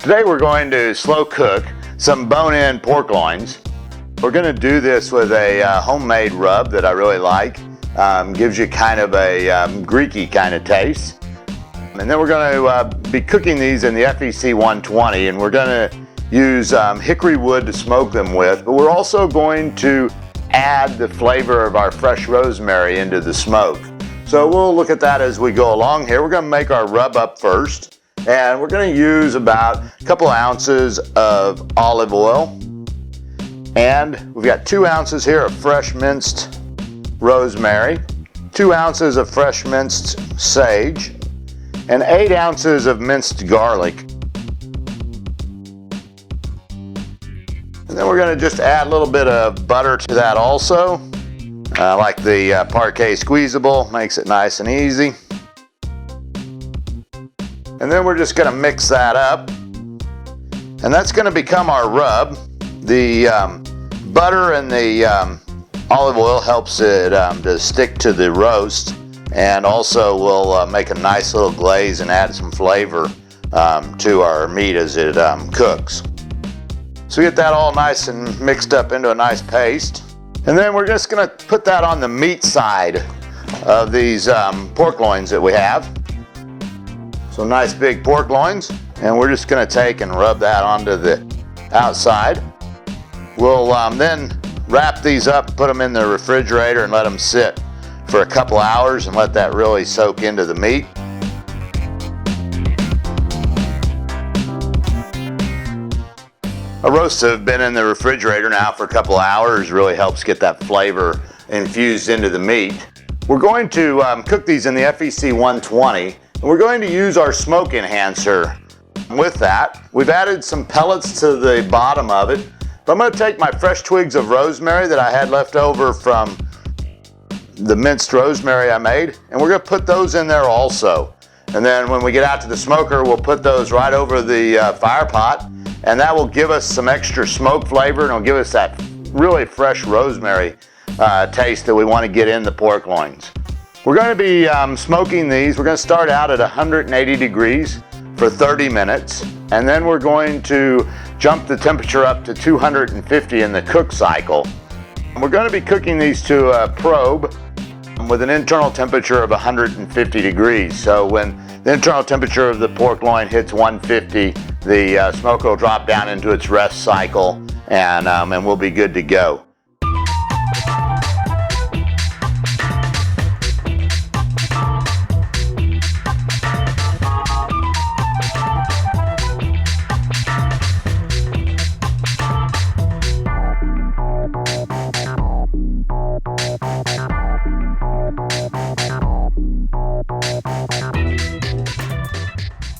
Today we're going to slow cook some bone-in pork loins. We're going to do this with a homemade rub that I really like. Gives you kind of a Greeky kind of taste. And then we're going to be cooking these in the FEC120, and we're going to use hickory wood to smoke them with, but we're also going to add the flavor of our fresh rosemary into the smoke. So we'll look at that as we go along here. We're going to make our rub up first, and we're going to use about a couple ounces of olive oil, and we've got 2 ounces here of fresh minced rosemary, 2 ounces of fresh minced sage, and 8 ounces of minced garlic. And then we're going to just add a little bit of butter to that also. Like the Parquet Squeezable, makes it nice and easy. And then we're just going to mix that up. And that's going to become our rub. The butter and the olive oil helps it to stick to the roast, and also will make a nice little glaze and add some flavor to our meat as it cooks. So we get that all nice and mixed up into a nice paste. And then we're just going to put that on the meat side of these pork loins that we have. So nice big pork loins, and we're just going to take and rub that onto the outside. We'll then wrap these up, put them in the refrigerator, and let them sit for a couple hours and let that really soak into the meat. Our roasts have been in the refrigerator now for a couple hours. Really helps get that flavor infused into the meat. We're going to cook these in the FEC120, and we're going to use our smoke enhancer. With that, we've added some pellets to the bottom of it. But I'm going to take my fresh twigs of rosemary that I had left over from the minced rosemary I made, and we're going to put those in there also. And then when we get out to the smoker, we'll put those right over the fire pot, and that will give us some extra smoke flavor, and it'll give us that really fresh rosemary taste that we want to get in the pork loins. We're going to be smoking these. We're going to start out at 180 degrees for 30 minutes, and then we're going to jump the temperature up to 250 in the cook cycle. We're going to be cooking these to a probe with an internal temperature of 150 degrees. So when the internal temperature of the pork loin hits 150, the smoker will drop down into its rest cycle, and we'll be good to go.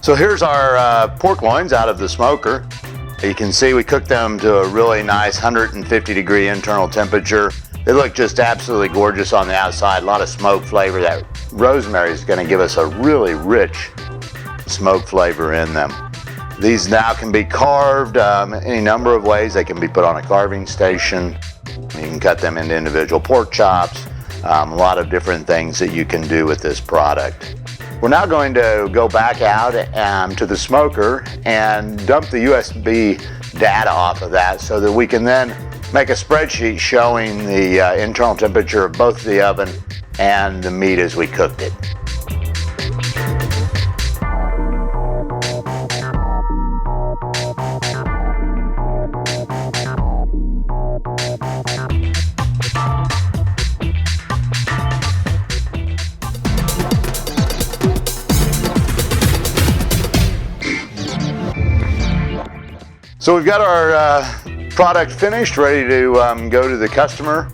So here's our pork loins out of the smoker. You can see we cooked them to a really nice 150 degree internal temperature. They look just absolutely gorgeous on the outside. A lot of smoke flavor. That rosemary is going to give us a really rich smoke flavor in them. These now can be carved any number of ways. They can be put on a carving station. You can cut them into individual pork chops. A lot of different things that you can do with this product. We're now going to go back out to the smoker and dump the USB data off of that so that we can then make a spreadsheet showing the internal temperature of both the oven and the meat as we cooked it. So we've got our product finished, ready to go to the customer.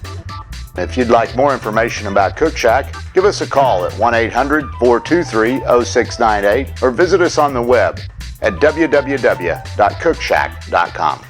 If you'd like more information about Cookshack, give us a call at 1-800-423-0698 or visit us on the web at www.cookshack.com.